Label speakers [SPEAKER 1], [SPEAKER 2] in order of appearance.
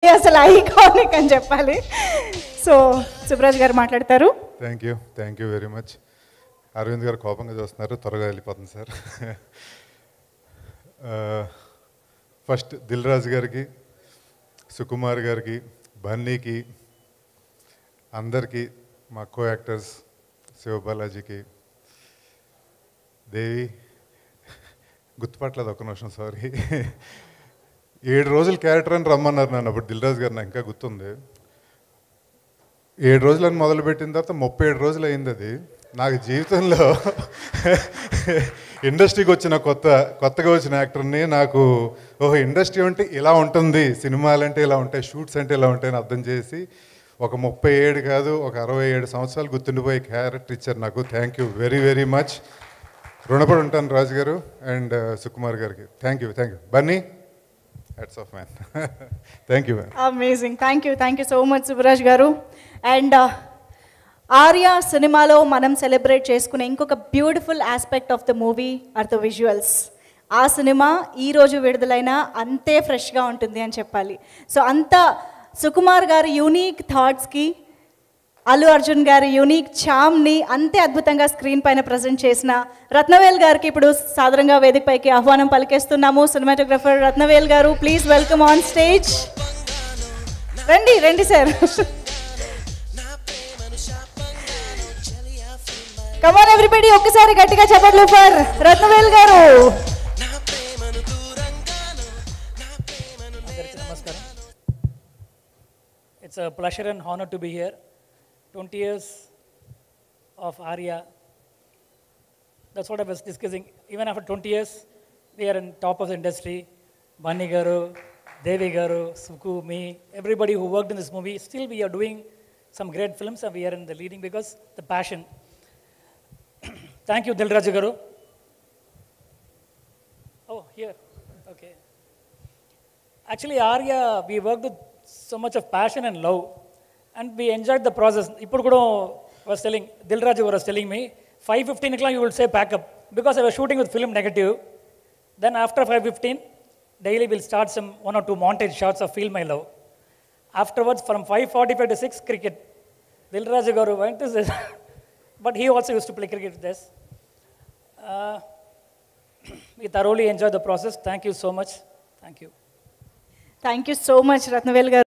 [SPEAKER 1] అసలు ఐకానిక్ అని చెప్పాలి. సో సుబ్రాజ్ గారు మాట్లాడతారు.
[SPEAKER 2] Thank you very much. Aravind garu కోపంగా చూస్తున్నారు, త్వరగా వెళ్ళిపోతుంది సార్. ఫస్ట్ దిల్ రాజు గారికి, సుకుమార్ గారికి, బన్నీకి, అందరికీ, మా కో యాక్టర్స్ శివబాలాజీకి, దేవి గుర్తుపట్టలేదు, ఒక్క నిమిషం సారీ. 7 రోజులు క్యారెక్టర్ అని రమ్మన్నారు నన్ను అప్పుడు దిల్ రాజు గారు, నాకు ఇంకా గుర్తుంది. 7 రోజులని మొదలుపెట్టిన తర్వాత 37 రోజులు అయింది. అది నాకు జీవితంలో ఇండస్ట్రీకి వచ్చిన కొత్తగా వచ్చిన యాక్టర్ని నాకు ఓహో ఇండస్ట్రీ అంటే ఇలా ఉంటుంది, సినిమాలు అంటే ఇలా ఉంటాయి, షూట్స్ అంటే ఇలా ఉంటాయని అర్థం చేసి ఒక 37 కాదు ఒక 67 సంవత్సరాలు గుర్తుండిపోయే క్యారెక్టర్ ఇచ్చారు నాకు. Thank you very very much. రుణపడి ఉంటాను రాజు గారు అండ్ సుకుమార్ గారికి. Thank you Bunny, hats off man. Thank you ma'am.
[SPEAKER 1] Amazing. Thank you so much Subraj garu. And Arya సినిమాలో మనం సెలబ్రేట్ చేసుకునే ఇంకొక beautiful aspect of the movie are the visuals. ఆ సినిమా ఈరోజు విడుదలైనా అంతే ఫ్రెష్గా ఉంటుంది అని చెప్పాలి. సో అంత సుకుమార్ గారి యూనిక్ థాట్స్కి, అల్లు అర్జున్ గారి యూనిక్ ఛామ్ని అంతే అద్భుతంగా స్క్రీన్ పైన ప్రజెంట్ చేసిన రత్నవేల్ గారికి ఇప్పుడు సాధారణంగా వేదికపైకి ఆహ్వానం పలికేస్తున్నాము. సినిమాటోగ్రఫర్ రత్నవేల్ గారు, ప్లీజ్ వెల్కమ్ ఆన్ స్టేజ్. రండి సార్. కమ్ ఆన్ ఎవ్రీబడి, ఒక్కసారి గట్టిగా చెప్పట్లు ఫర్ రత్నవేల్ గారు.
[SPEAKER 3] నమస్కారం. It's a pleasure and honor to be here. 20 years of Arya. That's what I was discussing. Even after 20 years, we are in top of the industry. Banni garu, Devi garu, Suku, me, everybody who worked in this movie. Still we are doing some great films and we are in the leading because the passion. Thank you, Dil Raju garu. Oh, here. Okay. Actually, Arya, we worked with so much of passion and love. And we enjoyed the process. Ippudu kuda was telling, Dil Raju was telling me, 5:15 o'clock you will say pack up. Because I was shooting with film negative. Then after 5:15, daily we'll start some 1 or 2 montage shots of Feel My Love. Afterwards, from 5:45 to 6, cricket. Dil Raju garu went to this. But he also used to play cricket with us. We thoroughly enjoyed the process. Thank you so much. Thank you.
[SPEAKER 1] Thank you so much, Ratnavel garu.